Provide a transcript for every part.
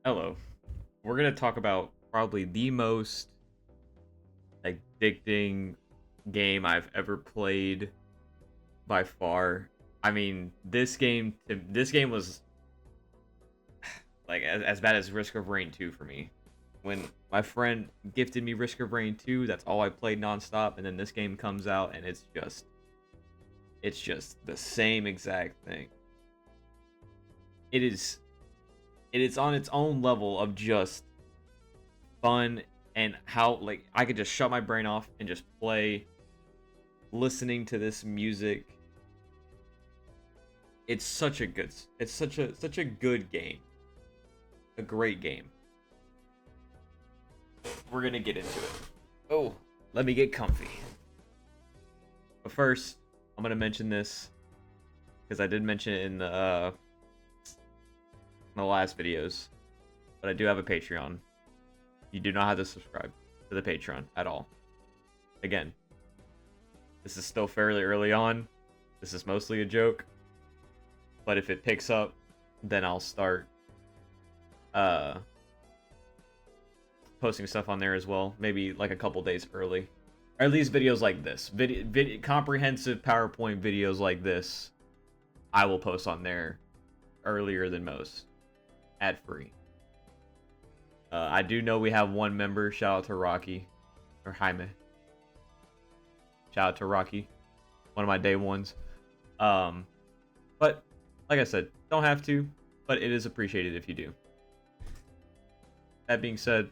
Hello. We're going to talk about probably the most addicting game I've ever played by far. I mean, this game was like as bad as Risk of Rain 2 for me. When my friend gifted me Risk of Rain 2, that's all I played nonstop, and then this game comes out and it's just the same exact thing. It is it is on its own level of just fun, and how like I could just shut my brain off and just play listening to this music. It's such a good game. A great game. We're going to get into it. Oh, let me get comfy. But first, I'm going to mention this because I did mention it in the last videos, but I do have a Patreon. You do not have to subscribe to the Patreon at all. Again, this is still fairly early on. This is mostly a joke. But if it picks up, then I'll start uh posting stuff on there as well. Maybe like a couple days early. Or at least videos like this. Comprehensive PowerPoint videos like this, I will post on there earlier than most. Ad free. I do know we have one member. Shout out to Rocky. Or Jaime. Shout out to Rocky. One of my day ones. But like I said, don't have to, but it is appreciated if you do. That being said,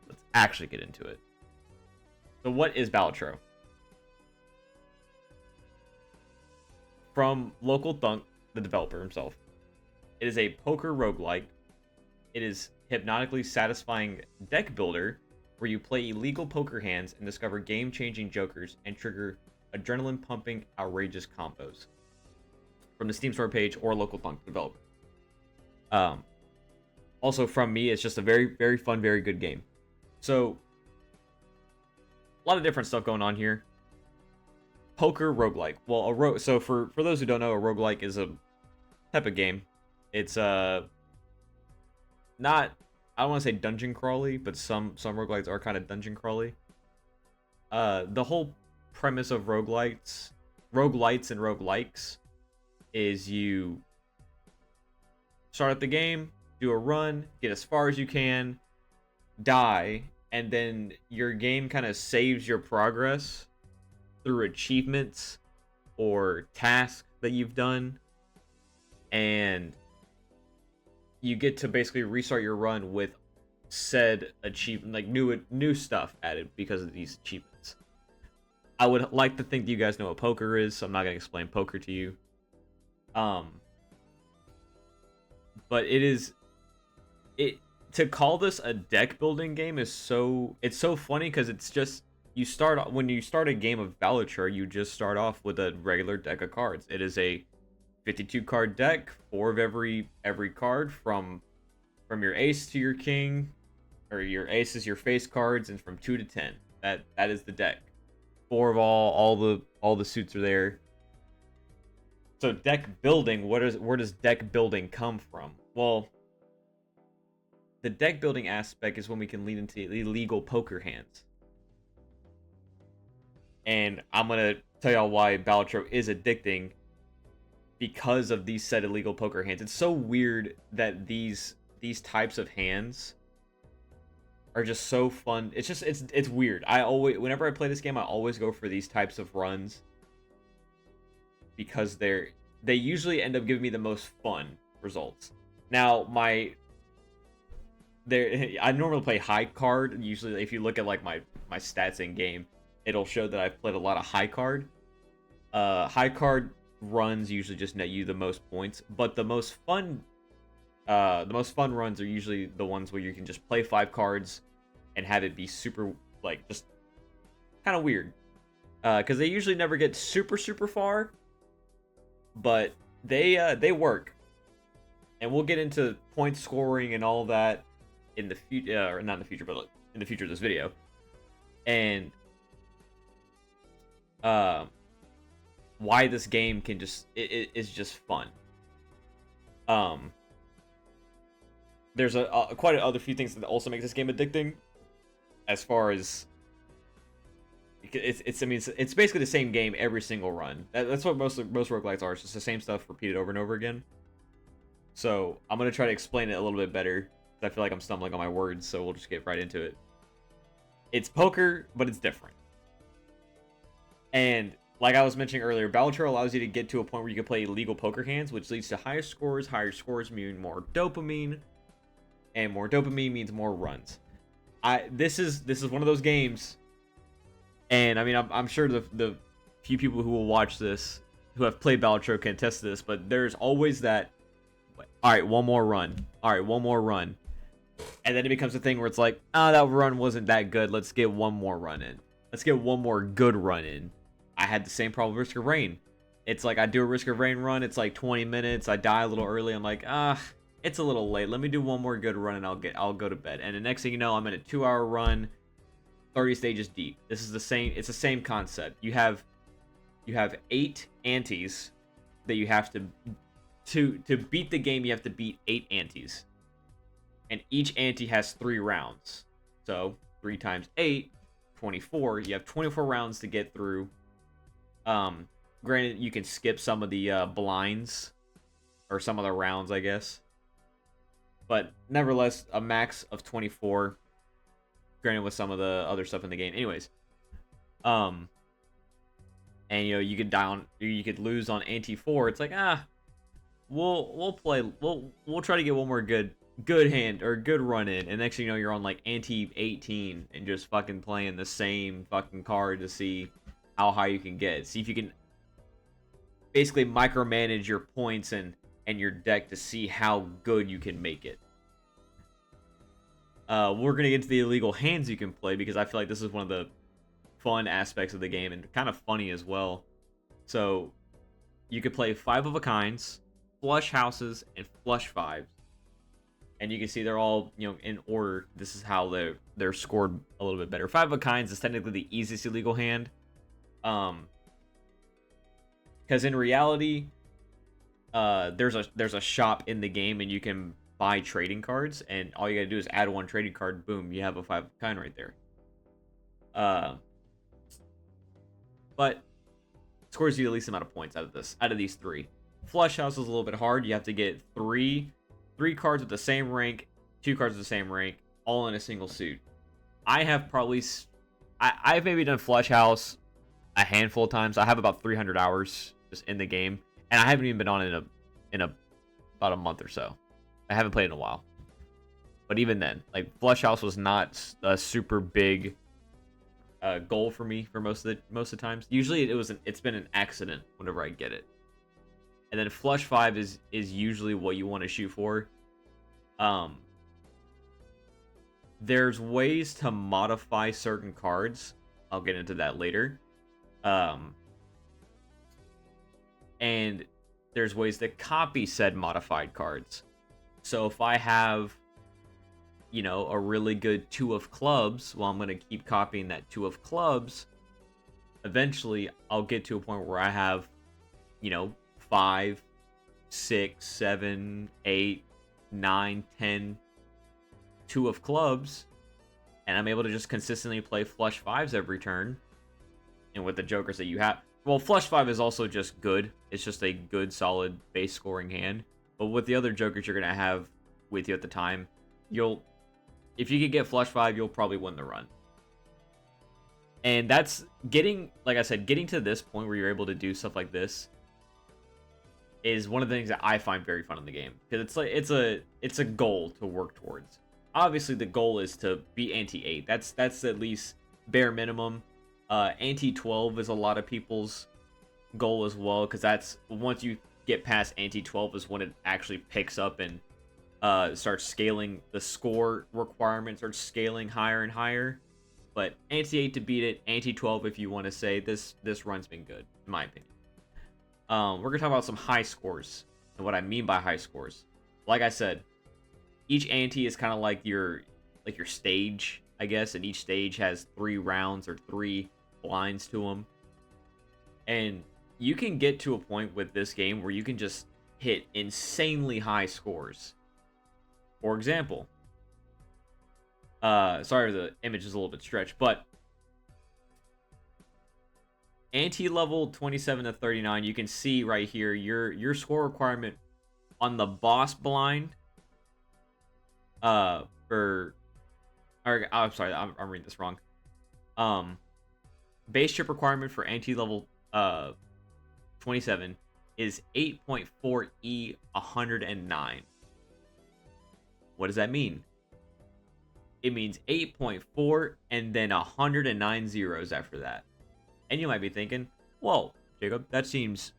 let's actually get into it. So what is Balatro? From Local Thunk, the developer himself, it is a poker roguelike. It is hypnotically satisfying deck builder where you play illegal poker hands and discover game-changing jokers and trigger adrenaline-pumping, outrageous combos. From the Steam store page or Local Thunk developer. Um, Also from me, it's just a very, very fun, very good game. So, a lot of different stuff going on here. Poker roguelike. Well, so for those who don't know, a roguelike is a type of game. It's not, I don't want to say dungeon crawly, but some roguelikes are kind of dungeon crawly. The whole premise of roguelites and roguelikes is you start up the game, do a run, get as far as you can, die, and then your game kind of saves your progress through achievements or tasks that you've done, and you get to basically restart your run with said achievement, like new stuff added because of these achievements. I would like to think that you guys know what poker is, so I'm not gonna explain poker to you. Um, but it to call this a deck building game is it's so funny because it's just when you start a game of Balatro, you just start off with a regular deck of cards. It is a 52 card deck, four of every card from your ace to your king, or your ace is your face cards, and from 2 to 10. That is the deck. Four of all the suits are there. So deck building, where does deck building come from? Well, the deck building aspect is when we can lead into illegal poker hands. And I'm going to tell y'all why Balatro is addicting because of these said illegal poker hands. It's so weird that these types of hands are just so fun. It's weird. Whenever I play this game, I always go for these types of runs because they usually end up giving me the most fun results. Now, I normally play high card. Usually, if you look at like my stats in game, it'll show that I've played a lot of high card. High card runs usually just net you the most points, but the most fun runs are usually the ones where you can just play 5 cards and have it be super, like, just kind of weird. Because they usually never get super far, but they work. And we'll get into point scoring and all that in the future, or not in the future, but in the future of this video. And why this game is just fun. there's a quite other few things that also makes this game addicting. As far as I mean, it's basically the same game every single run. That's what most roguelites are. It's just the same stuff repeated over and over again. So I'm gonna try to explain it a little bit better. I feel like I'm stumbling on my words, so we'll just get right into it. It's poker, but it's different. And like I was mentioning earlier, Balatro allows you to get to a point where you can play legal poker hands, which leads to higher scores. Higher scores mean more dopamine, and more dopamine means more runs. This is one of those games, and I mean I'm sure the few people who will watch this who have played Balatro can attest to this, but there's always that. All right, one more run. All right, one more run. And then it becomes a thing where it's like, oh, that run wasn't that good. Let's get one more run in. Let's get one more good run in. I had the same problem with Risk of Rain. It's like I do a Risk of Rain run. It's like 20 minutes. I die a little early. I'm like, it's a little late. Let me do one more good run and I'll go to bed. And the next thing you know, I'm in a 2-hour run, 30 stages deep. This is the same. It's the same concept. You have 8 antes that you have to beat the game. You have to beat 8 antes. And each ante has 3 rounds. So 3 times 8, 24. You have 24 rounds to get through. Granted, you can skip some of the blinds or some of the rounds, I guess. But nevertheless, a max of 24. Granted, with some of the other stuff in the game. Anyways, and you could you could lose on ante 4. It's like we'll try to get one more good hand or good run in, and next thing you know, you're on like ante 18 and just fucking playing the same fucking card to see how high you can get. See if you can basically micromanage your points and your deck to see how good you can make it. We're gonna get into the illegal hands you can play because I feel like this is one of the fun aspects of the game and kind of funny as well. So you could play 5 of a kinds, flush houses, and flush 5s. And you can see they're all, in order. This is how they're scored a little bit better. 5 of a kinds is technically the easiest illegal hand. Because in reality, there's a shop in the game and you can buy trading cards, and all you gotta do is add 1 trading card. Boom, you have a 5 of a kind right there. But scores you the least amount of points out of these 3. Flush house is a little bit hard. You have to get 3 cards with the same rank, 2 cards with the same rank, all in a single suit. I have probably I've maybe done flush house a handful of times. I have about 300 hours just in the game, and I haven't even been on it in about a month or so. I haven't played in a while. But even then, like, flush house was not a super big goal for me for most of the times. Usually it's been an accident whenever I get it. And then flush 5 is usually what you want to shoot for. There's ways to modify certain cards. I'll get into that later. And there's ways to copy said modified cards. So if I have, a really good 2 of clubs, well, I'm going to keep copying that 2 of clubs. Eventually, I'll get to a point where I have, 5, 6, 7, 8, 9, 10, 2 of clubs, and I'm able to just consistently play flush 5s every turn. And with the jokers that you have, well, flush 5 is also just good. It's just a good, solid base scoring hand. But with the other jokers you're gonna have with you at the time, if you can get flush 5, you'll probably win the run. And that's like I said, getting to this point where you're able to do stuff like this is one of the things that I find very fun in the game, because it's a goal to work towards. Obviously, the goal is to be ante 8. That's at least bare minimum. Ante 12 is a lot of people's goal as well, because that's once you get past ante 12 is when it actually picks up and starts scaling. The score requirement starts scaling higher and higher. But ante 8 to beat it, ante 12 if you want to say this run's been good, in my opinion. We're gonna talk about some high scores and what I mean by high scores. Like I said, each ante is kind of like your stage, I guess, and each stage has 3 rounds or 3 blinds to them. And you can get to a point with this game where you can just hit insanely high scores, For example, sorry the image is a little bit stretched, but anti-level 27 to 39, you can see right here your score requirement on the boss blind for, or I'm sorry, I'm reading this wrong. Base chip requirement for anti-level 27 is 8.4E 109. What does that mean? It means 8.4 and then 109 zeros after that. And you might be thinking, well, Jacob, that seems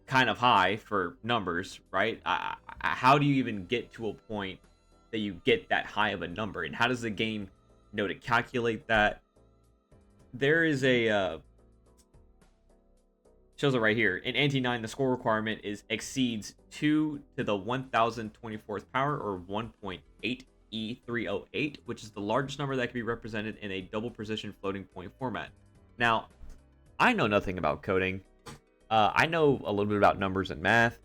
kind of high for numbers, right? How do you even get to a point that you get that high of a number? And how does the game know to calculate that? There is a shows it right here. In Anti-9, the score requirement exceeds 2 to the 1024th power, or 1.8 E308, which is the largest number that can be represented in a double precision floating point format. Now, I know nothing about coding. I know a little bit about numbers and math.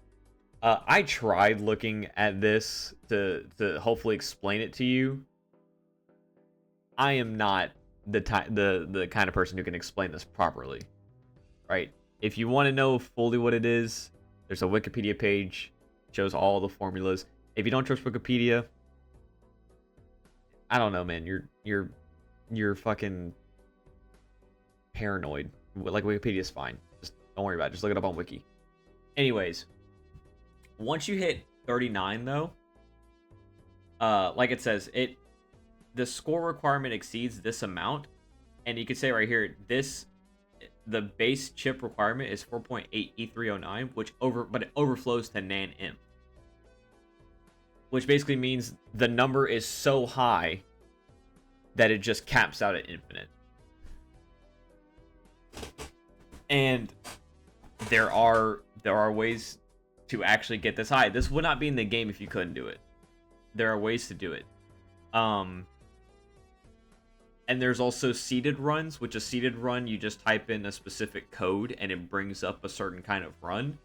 I tried looking at this to hopefully explain it to you. I am not the kind of person who can explain this properly, right? If you want to know fully what it is, there's a Wikipedia page, shows all the formulas. If you don't trust Wikipedia, I don't know, man. You're fucking paranoid. Like, Wikipedia is fine. Just don't worry about it. Just look it up on Wiki. Anyways, once you hit 39, though, like it says, the score requirement exceeds this amount, and you can say right here, the base chip requirement is 4.8 E309, but it overflows to NaN-Imp, which basically means the number is so high that it just caps out at infinite. And there are ways to actually get this high. This would not be in the game if you couldn't do it. There are ways to do it. And there's also seeded runs, which a seeded run, you just type in a specific code and it brings up a certain kind of run,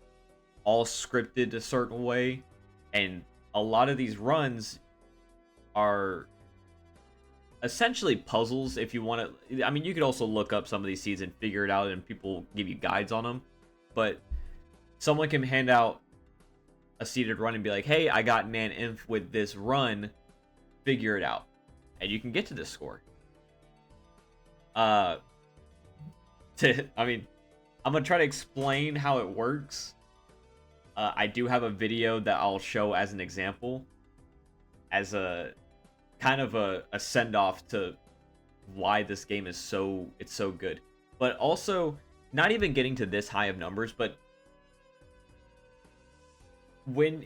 all scripted a certain way. And a lot of these runs are essentially puzzles. If you want to, I mean, you could also look up some of these seeds and figure it out, and people give you guides on them. But someone can hand out a seeded run and be like, hey, I got NaN-Imp with this run, figure it out. And you can get to this score. I mean, I'm gonna try to explain how it works. I do have a video that I'll show as an example, as a kind of a send-off to why this game is so good. But also, not even getting to this high of numbers, but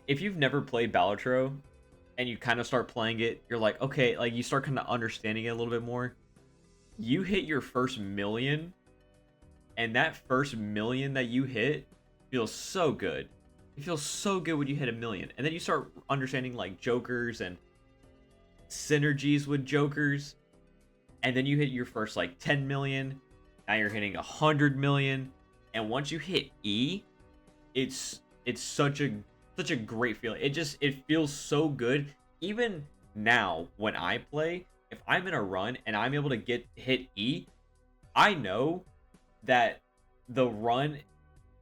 if you've never played Balatro and you kind of start playing it, you're like, okay, like you start kind of understanding it a little bit more. You hit your first million, and that first million that you hit feels so good. It feels so good when you hit a million. And then you start understanding like jokers and synergies with jokers. And then you hit your first like 10 million. Now you're hitting 100 million. And once you hit E, it's such a great feeling. It feels so good. Even now when I play, if I'm in a run and I'm able to hit E, I know that the run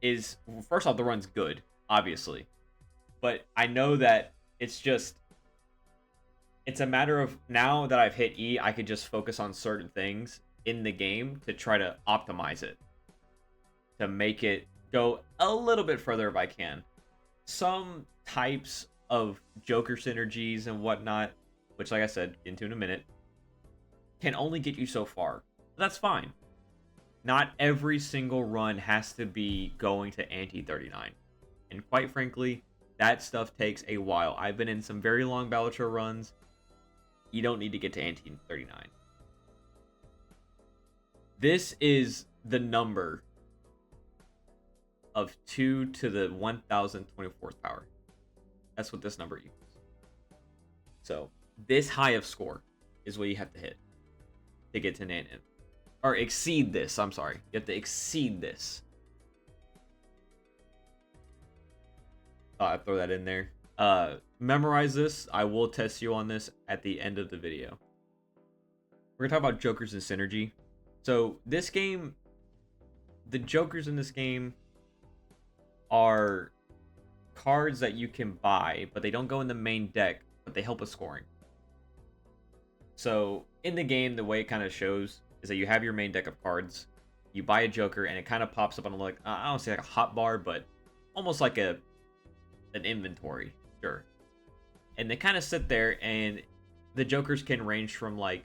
is, first off, the run's good, obviously. But I know that it's a matter of, now that I've hit E, I could just focus on certain things in the game to try to optimize it, to make it go a little bit further if I can. Some types of Joker synergies and whatnot, which, like I said, get into in a minute, can only get you so far. That's fine. Not every single run has to be going to anti-39. And quite frankly, that stuff takes a while. I've been in some very long Balatro runs. You don't need to get to anti-39. This is the number of 2 to the 1024th power. That's what this number equals. So, this high of score is what you have to hit to get to NaN-Imp. Or exceed this, I'm sorry. You have to exceed this. Thought I'd throw that in there. Memorize this. I will test you on this at the end of the video. We're gonna talk about jokers and synergy. So this game, the jokers in this game are cards that you can buy, but they don't go in the main deck, but they help with scoring. So in the game, the way it kind of shows is that you have your main deck of cards, you buy a joker, and it kind of pops up on like, I don't say like a hotbar, but almost like an inventory, sure. And they kind of sit there, and the jokers can range from like,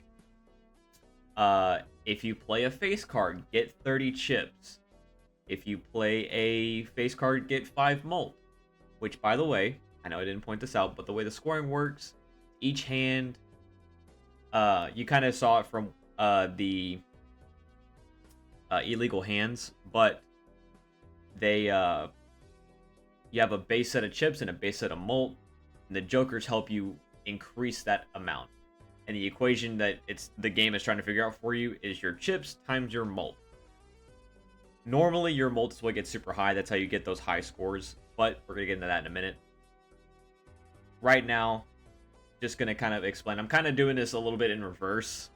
if you play a face card, get 30 chips. If you play a face card, get 5 mult. Which, by the way, I know I didn't point this out, but the way the scoring works, each hand, you kind of saw it from the illegal hands, but they you have a base set of chips and a base set of mult, and the jokers help you increase that amount. And the equation that the game is trying to figure out for you is your chips times your mult. Normally, your mult is what gets super high. That's how you get those high scores, but we're going to get into that in a minute. Right now, just going to kind of explain. I'm kind of doing this a little bit in reverse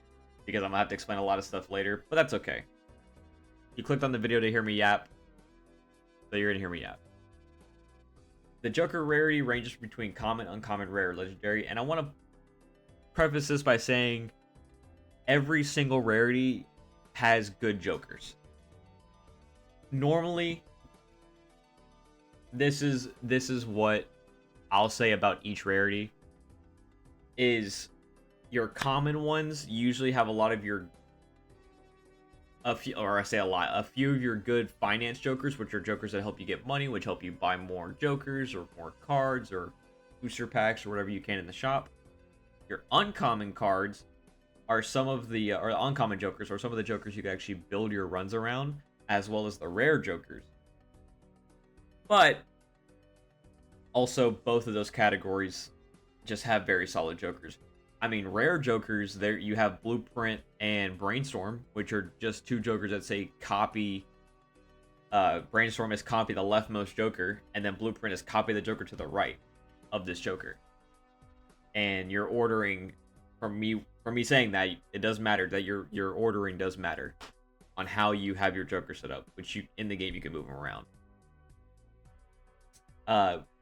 because I'm going to have to explain a lot of stuff later, but that's okay. You clicked on the video to hear me yap, so you're going to hear me yap. The Joker rarity ranges between common, uncommon, rare, legendary, and I want to preface this by saying every single rarity has good jokers. Normally, this is what I'll say about each rarity is your common ones usually have a lot of your a few of your good finance jokers, which are jokers that help you get money, which help you buy more jokers or more cards or booster packs or whatever you can in the shop. Your uncommon cards are some of the or uncommon jokers are some of the jokers you can actually build your runs around, as well as the rare jokers. But also, both of those categories just have very solid jokers. I mean, rare jokers, there you have Blueprint and Brainstorm, which are just two jokers that say copy. Brainstorm is copy the leftmost joker, and then Blueprint is copy the joker to the right of this joker. And you're ordering, from me saying that, it does matter that your ordering does matter on how you have your joker set up, which you in the game you can move them around.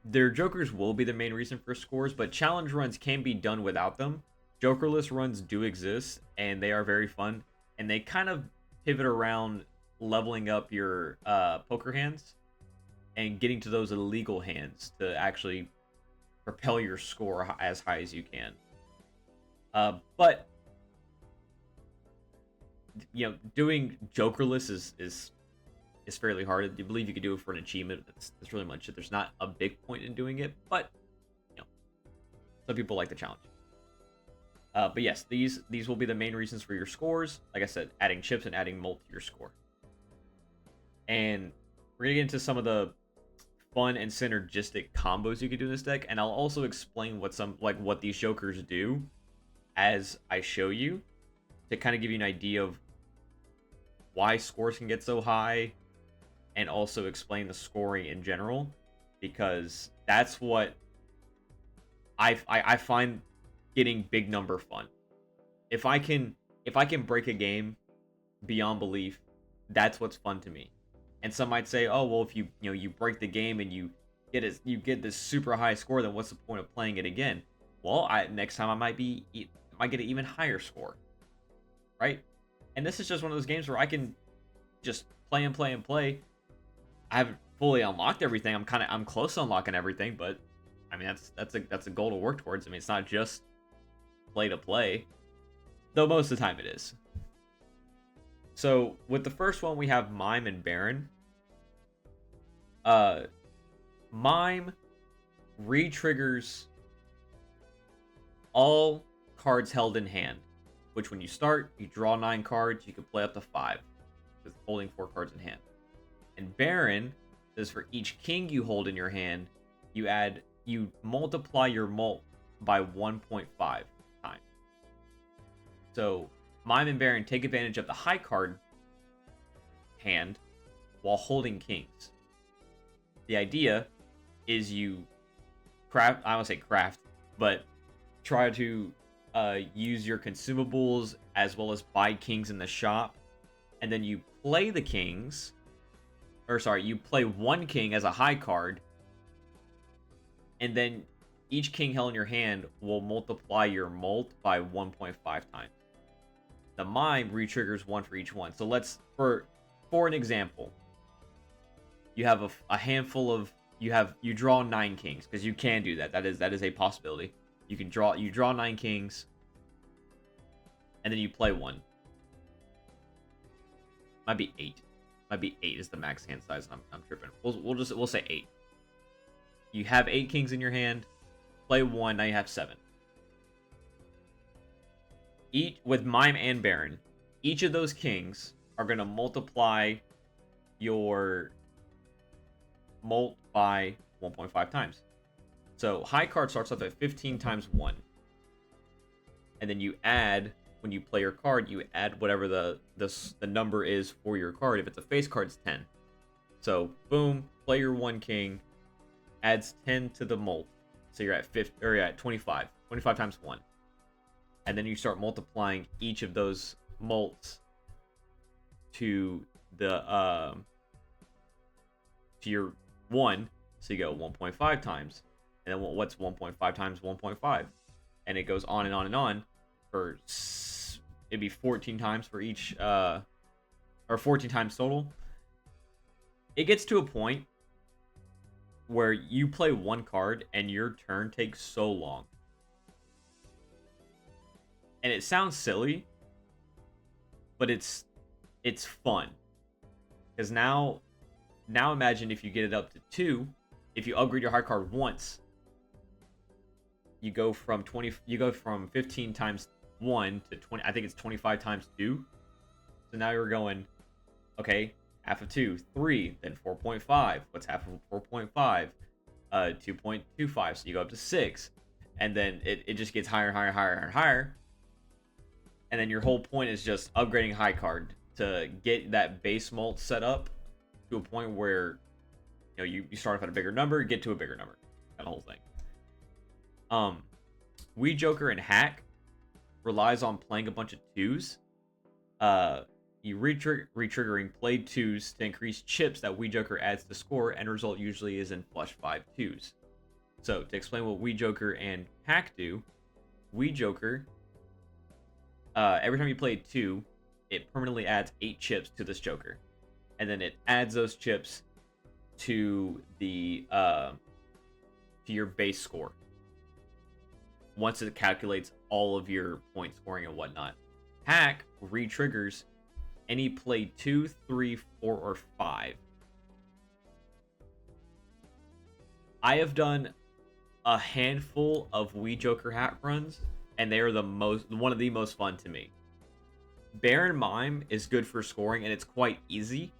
Their jokers will be the main reason for scores, but challenge runs can be done without them. Jokerless runs do exist, and they are very fun, and they kind of pivot around leveling up your poker hands and getting to those illegal hands to actually propel your score as high as you can. But you know, doing jokerless is fairly hard. I believe you could do it for an achievement. That's really much it. There's not a big point in doing it, but you know, some people like the challenge. But yes, these will be the main reasons for your scores. Like I said, adding chips and adding mult to your score. And we're gonna get into some of the fun and synergistic combos you can do in this deck, and I'll also explain what these jokers do as I show you, to kind of give you an idea of why scores can get so high, and also explain the scoring in general, because that's what I find getting big number fun. If I can break a game beyond belief, that's what's fun to me. And some might say, oh well, if you break the game and you get this super high score, then what's the point of playing it again? Well, next time I might get an even higher score, right? And this is just one of those games where I can just play and play and play. I haven't fully unlocked everything. I'm close to unlocking everything, but I mean that's a goal to work towards. I mean, it's not just play to play, though most of the time it is. So with the first one, we have Mime and Baron. Mime re-triggers all cards held in hand, which when you start, you draw 9 cards, you can play up to 5 with holding 4 cards in hand. And Baron says for each king you hold in your hand, you multiply your mult by 1.5 times. So Mime and Baron take advantage of the high card hand while holding kings. The idea is you craft. I don't say craft, but try to use your consumables as well as buy kings in the shop, and then you play the kings, or sorry, you play one king as a high card, and then each king held in your hand will multiply your molt by 1.5 times. The mime re-triggers one for each one. So let's for an example, you have a handful of you draw 9 kings, because you can do that. That is a possibility. You draw 9 kings, and then you play one. Might be 8. Might be 8 is the max hand size. And I'm tripping. We'll say 8. You have 8 kings in your hand. Play one. Now you have 7. Each with Mime and Baron, each of those kings are gonna multiply your molt by 1.5 times. So high card starts off at 15 times 1. And then you add, when you play your card, you add whatever the number is for your card. If it's a face card, it's 10. So boom, play your 1 king, adds 10 to the molt. So you're at 50, or you're at 25. 25 times 1. And then you start multiplying each of those molts to the to your 1. So you go 1.5 times. And then what's 1.5 times 1.5? And it goes on and on and on for, it'd be 14 times for each, or 14 times total. It gets to a point where you play one card and your turn takes so long. And it sounds silly, but it's fun. Because now imagine if you get it up to 2, if you upgrade your high card once, you go from 15 times 1 to 20. I think it's 25 times 2. So now you're going, okay, half of 2, 3, then 4.5. What's half of 4.5? 2.25. So you go up to 6, and then it just gets higher, higher, higher, and higher. And then your whole point is just upgrading high card to get that base molt set up to a point where you start off at a bigger number, get to a bigger number. That whole thing. Wee Joker and Hack relies on playing a bunch of 2s. You re-triggering played 2s to increase chips that Wee Joker adds to score, and result usually is in flush 5 2s. So to explain what Wee Joker and Hack do, Wee Joker, every time you play 2, it permanently adds 8 chips to this Joker, and then it adds those chips to the to your base score once it calculates all of your point scoring and whatnot. Hack re-triggers any play 2, 3, 4, or 5. I have done a handful of Wee Joker Hack runs, and they are one of the most fun to me. Baron Mime is good for scoring, and it's quite easy.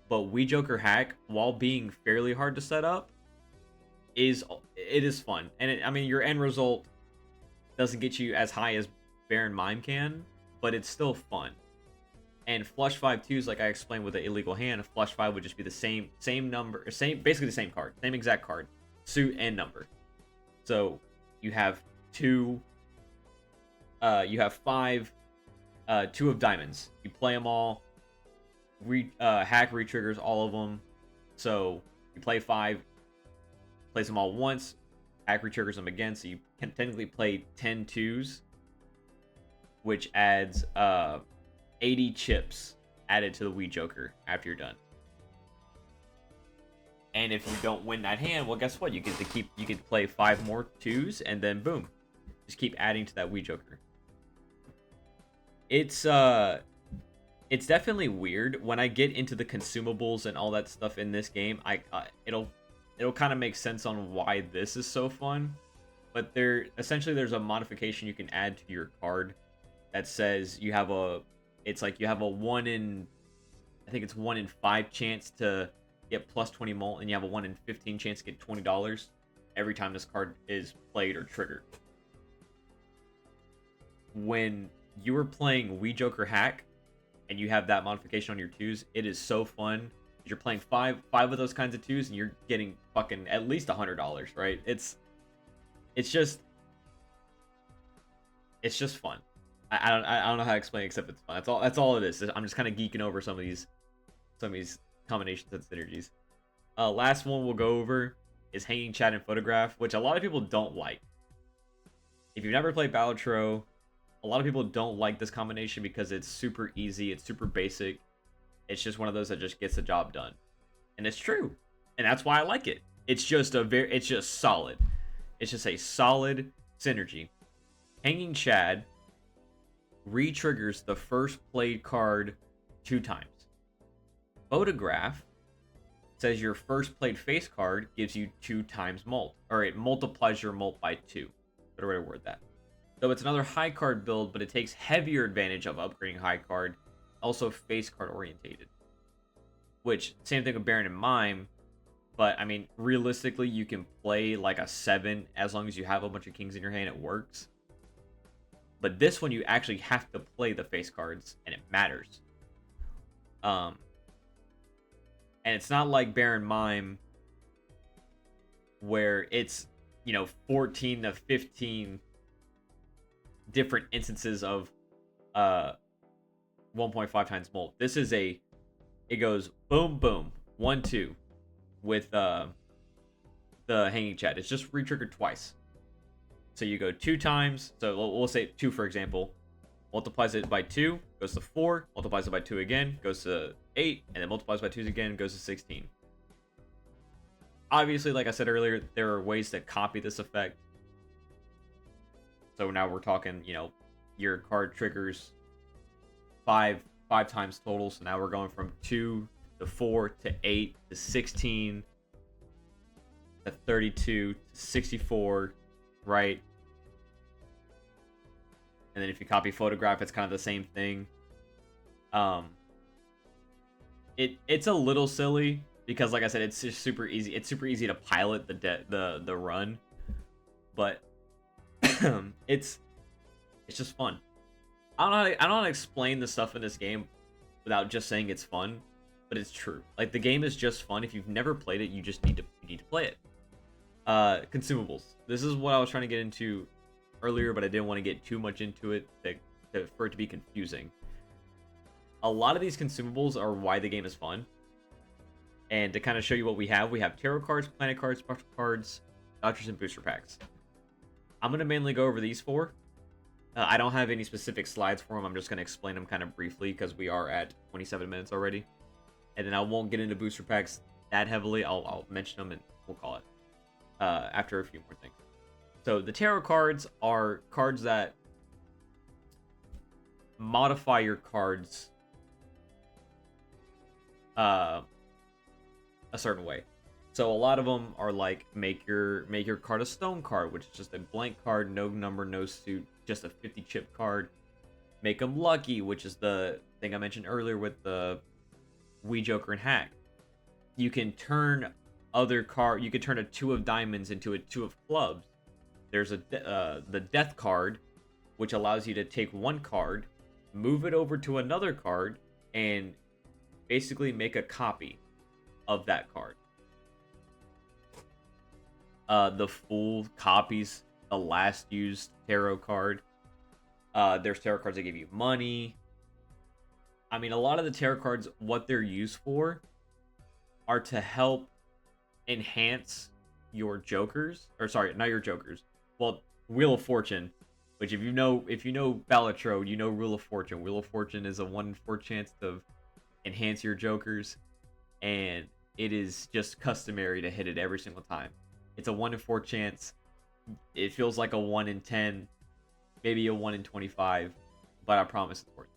But Wee Joker Hack, while being fairly hard to set up, is fun. And your end result doesn't get you as high as Baron Mime can, but it's still fun. And flush 5 2s, like I explained with the illegal hand, flush 5 would just be the same number, basically the same card, same exact card, suit and number. So you have 2, you have 5, 2 of diamonds. You play them all. Hack re-triggers all of them. So you play 5, plays them all once. Hack re-triggers them again, so you can technically play 10 2s, which adds 80 chips added to the Wee Joker after you're done. And if you don't win that hand, well, guess what? You could play 5 more 2s, and then boom, just keep adding to that Wee Joker. It's definitely weird when I get into the consumables and all that stuff in this game. It'll kind of make sense on why this is so fun. But there's a modification you can add to your card that says you have a 1 in, I think it's 1 in 5 chance to get plus 20 molt, and you have a 1 in 15 chance to get $20 every time this card is played or triggered. When you are playing Wee Joker Hack and you have that modification on your 2s, it is so fun You're playing five of those kinds of twos, and you're getting fucking at least $100, right? It's just fun. I don't know how to explain it except it's fun. That's all it is. I'm just kind of geeking over some of these combinations and synergies. Last one we'll go over is hanging chat and photograph, which a lot of people don't like. If you've never played Balatro, a lot of people don't like this combination because it's super easy, it's super basic. It's just one of those that just gets the job done. And it's true. And that's why I like it. It's just solid. It's just a solid synergy. Hanging Chad re-triggers the first played card 2 times. Photograph says your first played face card gives you 2 times mult, or it multiplies your mult by 2. Better way to word that. So it's another high card build, but it takes heavier advantage of upgrading high card, also face card orientated. Which, same thing with Baron and Mime, but I mean, realistically, you can play like a 7 as long as you have a bunch of kings in your hand, it works. But this one, you actually have to play the face cards, and it matters. And it's not like Baron Mime, where it's, 14 to 15 different instances of 1.5 times mult. This is it goes boom, boom, 1, 2 with the hanging chat. It's just re-triggered twice. So you go 2 times. So we'll say 2, for example. Multiplies it by 2, goes to 4. Multiplies it by 2 again, goes to 8. And then multiplies by 2 again, goes to 16. Obviously, like I said earlier, there are ways to copy this effect. So now we're talking, your card triggers 5 times total. So now we're going from 2 to 4 to 8 to 16 to 32 to 64, right? And then if you copy photograph, it's kind of the same thing. It's a little silly because, like I said, it's just super easy. It's super easy to pilot the run, but it's just fun. I don't know how to explain the stuff in this game without just saying it's fun, but it's true. Like, the game is just fun. If you've never played it, you just need to play it. Consumables. This is what I was trying to get into earlier, but I didn't want to get too much into it for it to be confusing. A lot of these consumables are why the game is fun. And to kind of show you what we have tarot cards, planet cards, special cards, vouchers, and booster packs. I'm going to mainly go over these 4. I don't have any specific slides for them. I'm just going to explain them kind of briefly because we are at 27 minutes already. And then I won't get into booster packs that heavily. I'll mention them and we'll call it after a few more things. So the tarot cards are cards that modify your cards a certain way. So a lot of them are like make your card a stone card, which is just a blank card, no number, no suit, just a 50 chip card. Make them lucky, which is the thing I mentioned earlier with the Wii Joker and Hack. You can turn you can turn a 2 of diamonds into a 2 of clubs. There's the death card, which allows you to take one card, move it over to another card, and basically make a copy of that card. The Fool copies the last used tarot card. There's tarot cards that give you money. I mean, a lot of the tarot cards, what they're used for are to help enhance your jokers. Or sorry, not your jokers. Well, Wheel of Fortune, which if you know Balatro, you know Wheel of Fortune. Wheel of Fortune is a 1 in 4 chance to enhance your jokers, and it is just customary to hit it every single time. It's a 1 in 4 chance. It feels like a 1 in 10, maybe a 1 in 25, but I promise it's worth it.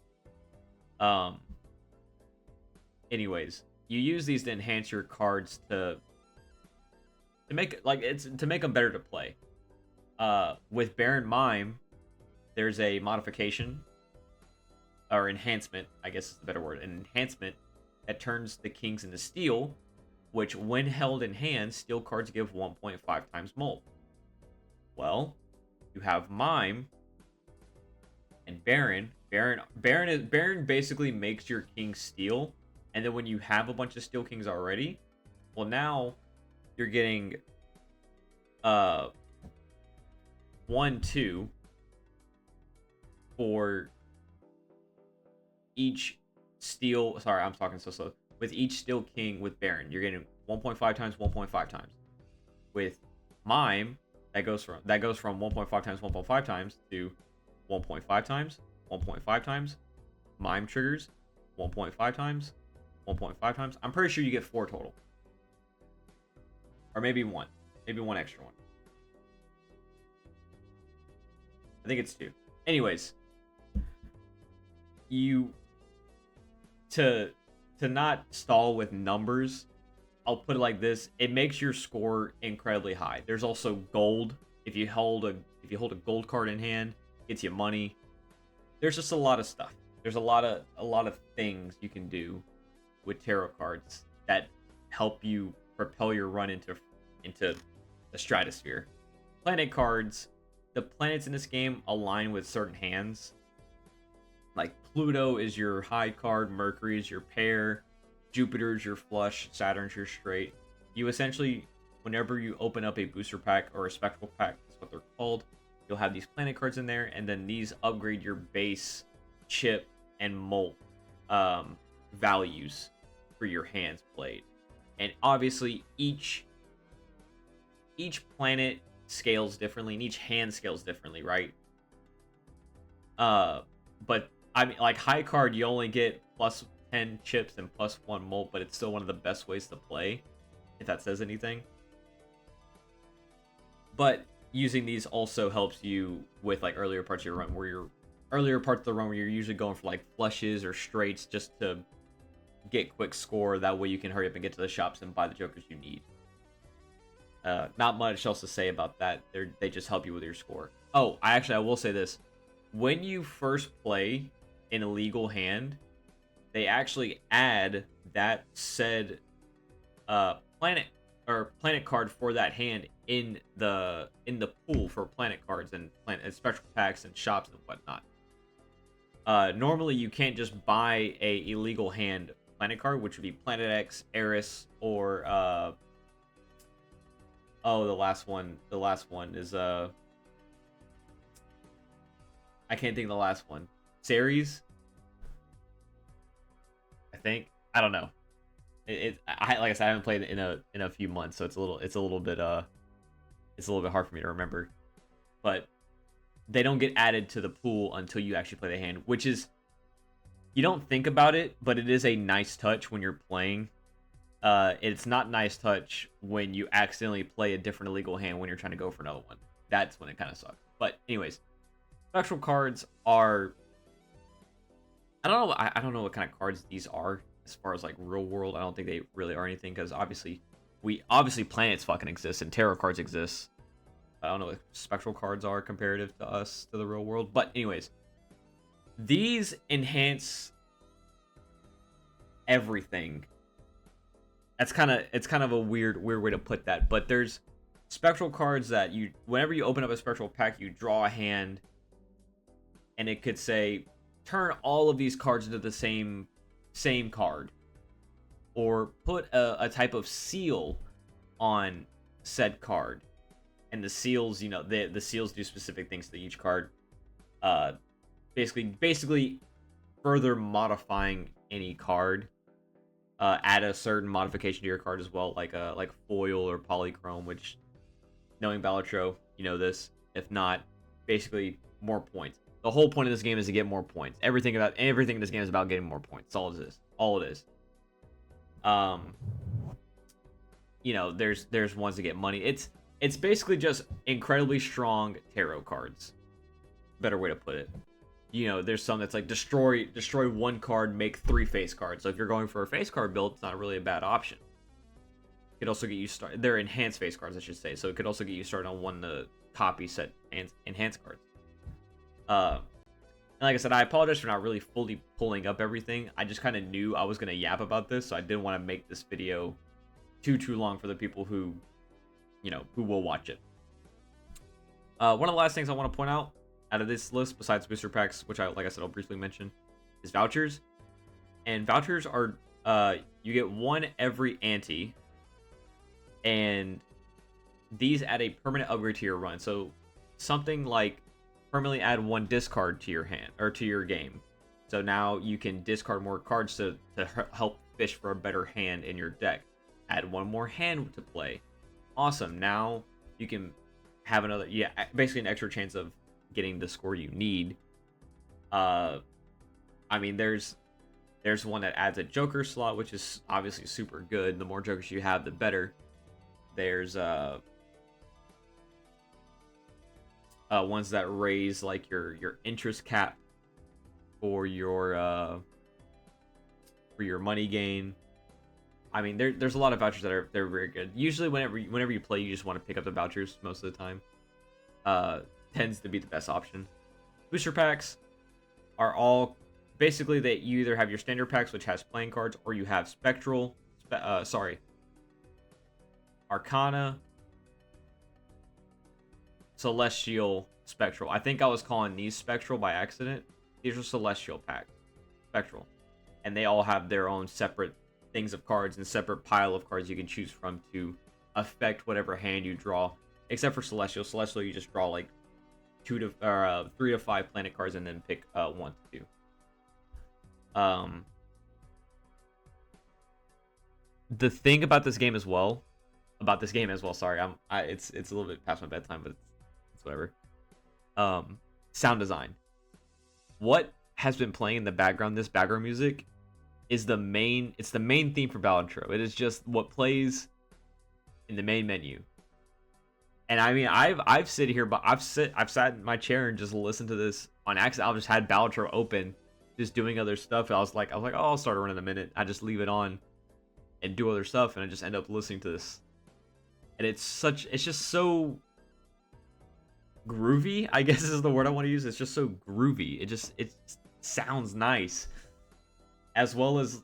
Anyways, you use these to enhance your cards to make them better to play. With Baron Mime, there's a modification or enhancement, I guess is the better word, an enhancement that turns the kings into steel, which when held in hand, steel cards give 1.5 times mult. Well, you have Mime and Baron. Baron basically makes your king steel And then when you have a bunch of Steel Kings already, well, now you're getting 1, 2 for each steel. Sorry, I'm talking so slow. With each Steel King with Baron, you're getting 1.5 times, 1.5 times. With Mime, that goes from 1.5 times, 1.5 times to 1.5 times, 1.5 times. Mime triggers 1.5 times, 1.5 times. I'm pretty sure you get 4 total, or maybe one extra one. I think it's 2. Anyways, you to not stall with numbers, I'll put it like this: it makes your score incredibly high. There's also gold. If you hold a gold card in hand, it gets you money. There's just a lot of stuff. There's a lot of things you can do with tarot cards that help you propel your run into the stratosphere. Planet cards, the planets in this game align with certain hands. Like Pluto is your high card, Mercury is your pair, Jupiter is your flush, Saturn's your straight. You essentially, whenever you open up a booster pack or a spectral pack, that's what they're called, you'll have these planet cards in there, and then these upgrade your base, chip, and molt values for your hands played. And obviously each planet scales differently, and each hand scales differently, right? But I mean, like high card, you only get plus 10 chips and plus 1 molt, but it's still one of the best ways to play, if that says anything. But using these also helps you with like earlier parts of your run, where you're usually going for like flushes or straights just to get quick score. That way you can hurry up and get to the shops and buy the jokers you need. Not much else to say about that. They just help you with your score. Oh, I will say this: when you first play an illegal hand, they actually add that said planet card for that hand in the pool for planet cards and special packs and shops and whatnot. Normally you can't just buy a illegal hand planet card, which would be Planet X, Eris, or the last one is I can't think of the last one. Ceres, I think. I don't know. Like I said, I haven't played it in a few months, so it's a little bit hard for me to remember. But they don't get added to the pool until you actually play the hand, which is, you don't think about it, but it is a nice touch when you're playing. It's not nice touch when you accidentally play a different illegal hand when you're trying to go for another one. That's when it kind of sucks. But anyways, spectral cards are, I don't know what kind of cards these are as far as like real world. I don't think they really are anything, because obviously planets fucking exist and tarot cards exist. I don't know what spectral cards are comparative to us, to the real world. But anyways, these enhance everything. It's kind of a weird way to put that, but there's spectral cards that whenever you open up a spectral pack, you draw a hand, and it could say turn all of these cards into the same card, or put a type of seal on said card. And the seals, the seals do specific things to each card, basically further modifying any card. Add a certain modification to your card as well, like foil or polychrome, which, knowing Balatro, you know this. If not, basically more points. The whole point of this game is to get more points. Everything in this game is about getting more points. That's all it is. There's ones to get money. It's basically just incredibly strong tarot cards. Better way to put it. There's some that's like destroy 1 card, make 3 face cards. So if you're going for a face card build, it's not really a bad option. It could also get you started. They're enhanced face cards, I should say. So it could also get you started on one copy set enhanced cards. And like I said, I apologize for not really fully pulling up everything. I just kind of knew I was gonna yap about this, so I didn't want to make this video too long for the people who will watch it. One of the last things I want to point out of this list, besides booster packs, which like I said, I'll briefly mention, is vouchers. And vouchers are You get one every ante, and these add a permanent upgrade to your run. So something like permanently add one discard to your hand or to your game. So now you can discard more cards to help fish for a better hand in your deck. Add one more hand to play. Awesome. Now you can have another, yeah, basically an extra chance of getting the score you need. I mean, there's one that adds a Joker slot, which is obviously super good. The more Jokers you have, the better. There's ones that raise like your interest cap for your money gain. I mean, there's a lot of vouchers that are they're very good. Usually, whenever you play, you just want to pick up the vouchers most of the time. Tends to be the best option. Booster packs are all basically that you either have your standard packs, which has playing cards, or you have Arcana, Celestial, Spectral. I think I was calling these Spectral by accident. These are Celestial packs, Spectral, and they all have their own separate things of cards and separate pile of cards you can choose from to affect whatever hand you draw. Except for Celestial. Celestial, you just draw like 3 to 5 planet cards and then pick 1 to 2. The thing about this game as well, sorry, it's a little bit past my bedtime, but it's whatever. Sound design. What has been playing in the background, this background music, is the main theme for Balatro. It is just what plays in the main menu. And I mean, I've sat here, but I've sat in my chair and just listened to this on accident. I've just had Balatro open, just doing other stuff. And I was like, oh, I'll start a run in a minute. I just leave it on and do other stuff, and I just end up listening to this. And it's just so groovy, I guess is the word I want to use. It's just so groovy. It sounds nice. As well as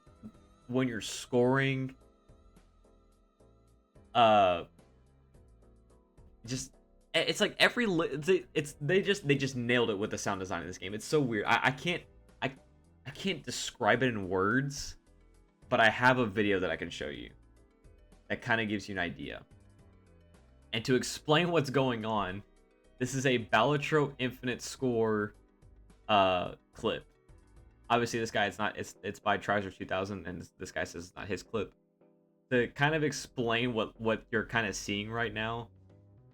when you're scoring, it's like they just nailed it with the sound design in this game. It's so weird. I can't describe it in words, but I have a video that I can show you that kind of gives you an idea. And to explain what's going on, this is a Balatro Infinite Score clip. Obviously, this guy, it's by Trouser 2000, and this guy says it's not his clip. To kind of explain what you're kind of seeing right now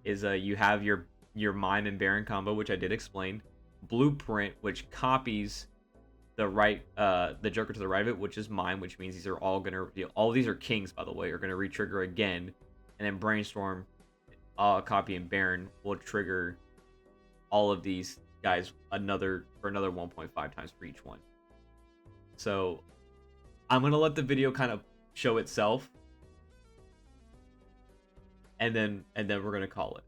is you have your Mime and Baron combo, which I did explain. Blueprint, which copies the Joker to the right of it, which is Mime, which means these are all these are kings, by the way, are gonna re-trigger again, and then Brainstorm, copying Baron will trigger all of these guys for another 1.5 times for each one. So I'm gonna let the video kind of show itself, and then we're gonna call it.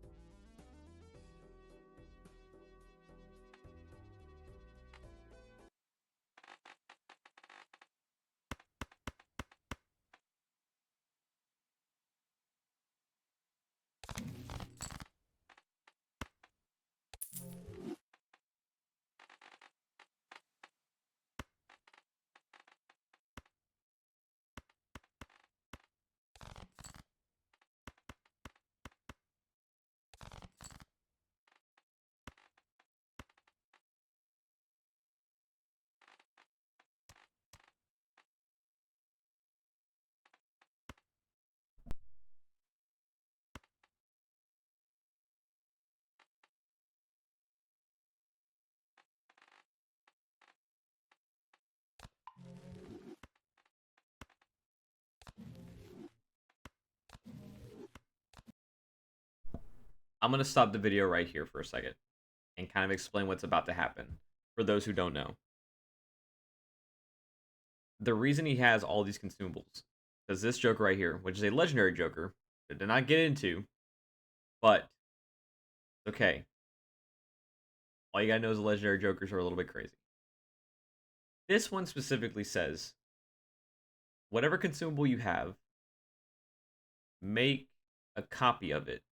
I'm gonna stop the video right here for a second and kind of explain what's about to happen for those who don't know. The reason he has all these consumables is this Joker right here, which is a legendary Joker that did not get into, but okay. All you gotta know is the legendary Jokers are a little bit crazy. This one specifically says, whatever consumable you have, make a copy of it,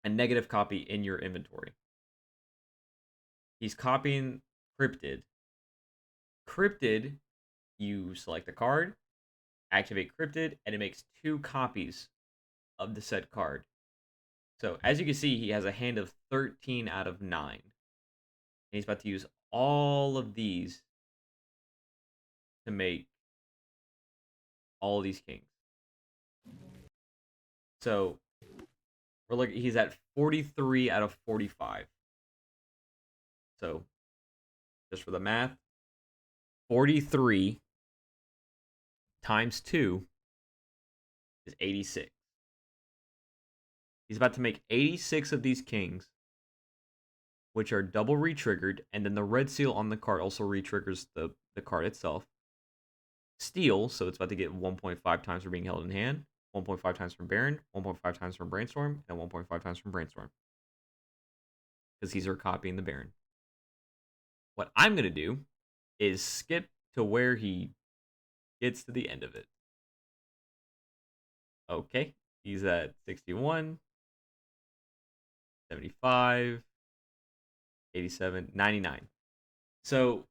a negative copy in your inventory. He's copying Cryptid. Cryptid you select a card, activate cryptid, and it makes 2 copies of the said card. So as you can see, he has a hand of 13 out of 9. And he's about to use all of these to make all these kings. So we're looking, he's at 43 out of 45. So just for the math, 43 times 2 is 86. He's about to make 86 of these kings, which are double re-triggered, and then the red seal on the card also re-triggers the card itself. Steal, so it's about to get 1.5 times for being held in hand, 1.5 times from Baron, 1.5 times from Brainstorm, and 1.5 times from Brainstorm. Because these are copying the Baron. What I'm going to do is skip to where he gets to the end of it. Okay, he's at 61, 75, 87, 99. So,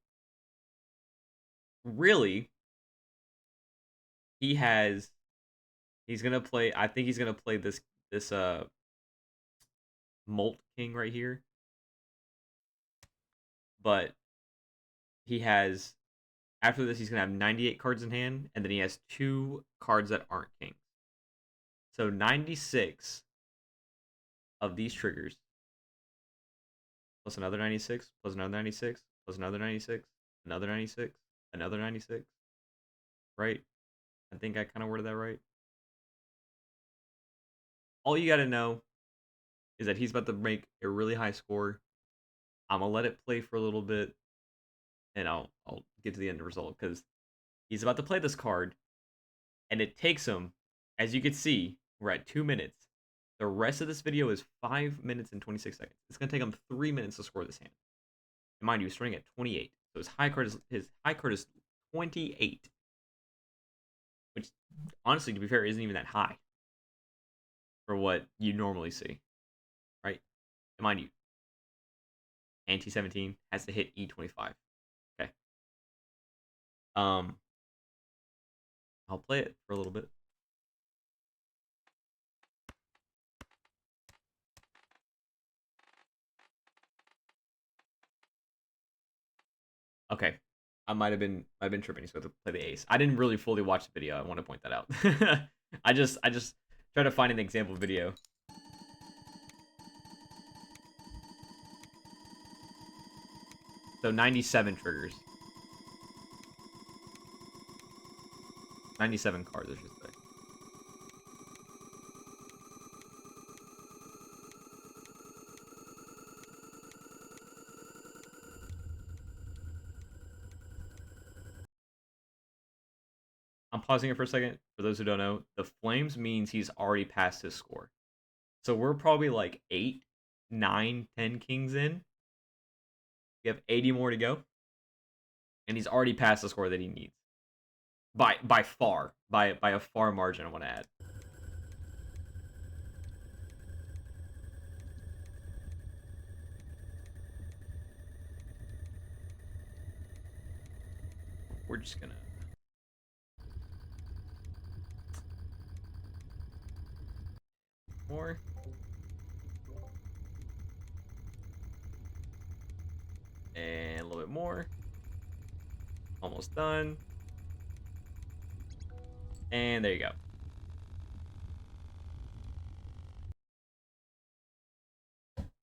really, he's gonna play, I think he's gonna play this Molt King right here. But he has, after this, he's gonna have 98 cards in hand, and then he has 2 cards that aren't kings. So 96 of these triggers, plus another 96, plus another 96, plus another 96, another 96, another 96. Right? I think I kind of worded that right. All you gotta know is that he's about to make a really high score. I'm gonna let it play for a little bit, and I'll get to the end result, because he's about to play this card, and it takes him, as you can see, we're at 2 minutes. The rest of this video is 5 minutes and 26 seconds. It's gonna take him 3 minutes to score this hand. And mind you, he's starting at 28, so his high card is 28, which honestly, to be fair, isn't even that high for what you normally see, right? And mind you, anti-17 has to hit E25. Okay. I'll play it for a little bit. Okay. I might have been tripping, so I have to play the ace. I didn't really fully watch the video. I want to point that out. I just try to find an example video. So 97 triggers. 97 cards, I should say. I'm pausing it for a second. For those who don't know, the flames means he's already passed his score. So we're probably like 8, 9, 10 kings in. We have 80 more to go. And he's already passed the score that he needs. By far. By a far margin, I want to add. We're just gonna... more. And a little bit more. Almost done. And there you go.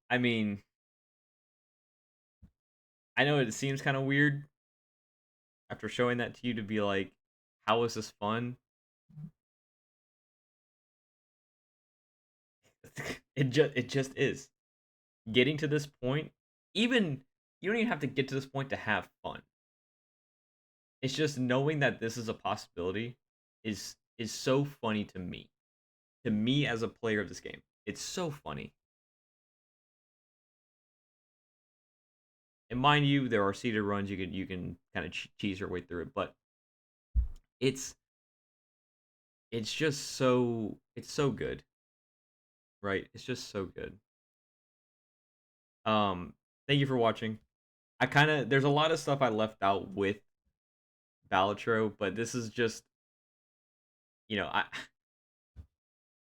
I mean, I know it seems kind of weird after showing that to you to be like, how is this fun? It just is. Getting to this point, even you don't even have to get to this point to have fun. It's just knowing that this is a possibility is so funny to me. To me as a player of this game, it's so funny. And mind you, there are seeded runs you can kind of cheese your way through it, but it's just so good, right? It's just so good. Thank you for watching. There's a lot of stuff I left out with Balatro, but this is just, I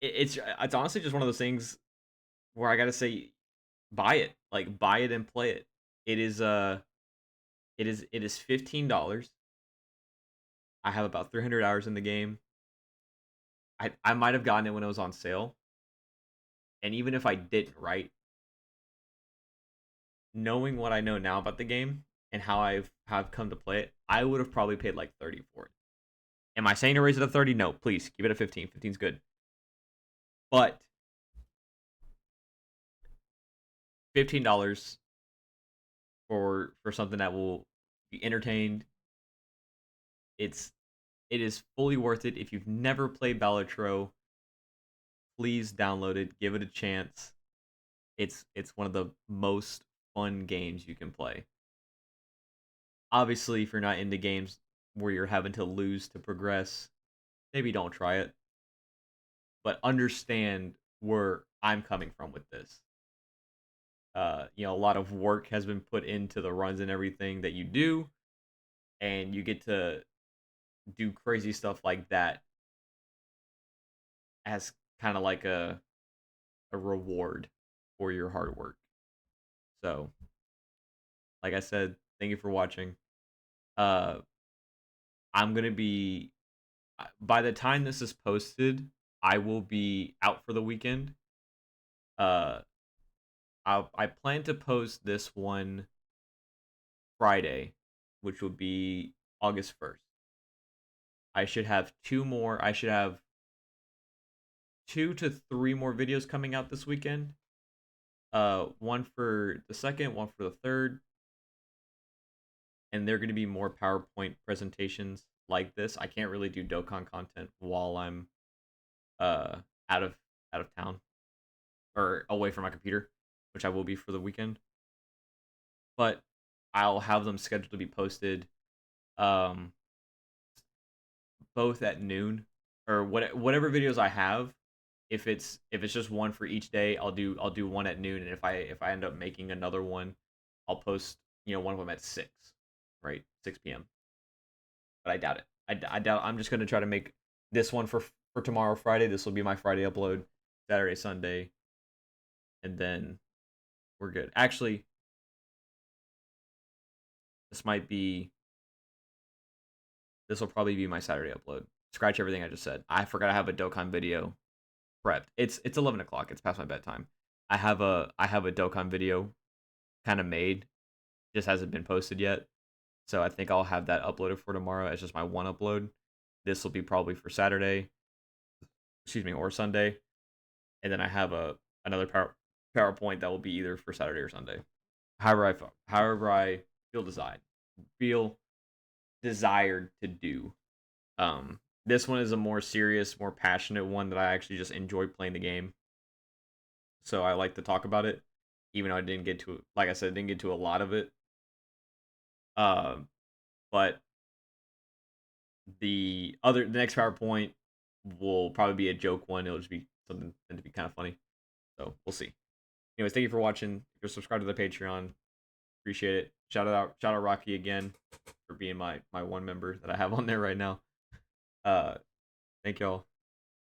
it's honestly just one of those things where I gotta say, buy it, like buy it and play it. It is it is $15. I have about 300 hours in the game. I might have gotten it when it was on sale, and even if I didn't, right, knowing what I know now about the game and how have come to play it, I would have probably paid like 30 for it. Am I saying to raise it to 30? No, please keep it at 15. 15's good. But $15 for something that will be entertained, it's it is fully worth it. If you've never played Balatro, please download it, give it a chance. It's one of the most fun games you can play. Obviously, if you're not into games where you're having to lose to progress, maybe don't try it. But understand where I'm coming from with this. A lot of work has been put into the runs and everything that you do, and you get to do crazy stuff like that as kind of like a reward for your hard work. So, like I said, thank you for watching. Uh, I'm gonna be by the time this is posted, I will be out for the weekend. Uh, I plan to post this one Friday, which will be August 1st. I should have two more. I should have 2 to 3 more videos coming out this weekend. One for the second, one for the third, and they're going to be more PowerPoint presentations like this. I can't really do Dokkan content while I'm uh out of out of town or away from my computer, which I will be for the weekend. But I'll have them scheduled to be posted um both at noon or whatever videos I have. If it's just one for each day, I'll do one at noon, and if I end up making another one, I'll post one of them at 6, right, 6 p.m. But I doubt it. I doubt. I'm just gonna try to make this one for tomorrow, Friday. This will be my Friday upload, Saturday, Sunday, and then we're good. Actually, this might be this will probably be my Saturday upload. Scratch everything I just said. I forgot I have a Dokkan video prepped. It's 11 o'clock. It's past my bedtime. I have a Dokkan video kind of made, just hasn't been posted yet. So I think I'll have that uploaded for tomorrow as just my one upload. This will be probably for Saturday, excuse me, or Sunday, and then I have another PowerPoint that will be either for Saturday or Sunday. However I feel desired to do. This one is a more serious, more passionate one that I actually just enjoy playing the game. So I like to talk about it, even though I didn't get to, like I said, didn't get to a lot of it. But the next PowerPoint will probably be a joke one. It'll just be something to be kind of funny. So we'll see. Anyways, thank you for watching. If you're subscribed to the Patreon, appreciate it. Shout out Rocky again for being my one member that I have on there right now. Uh, thank y'all.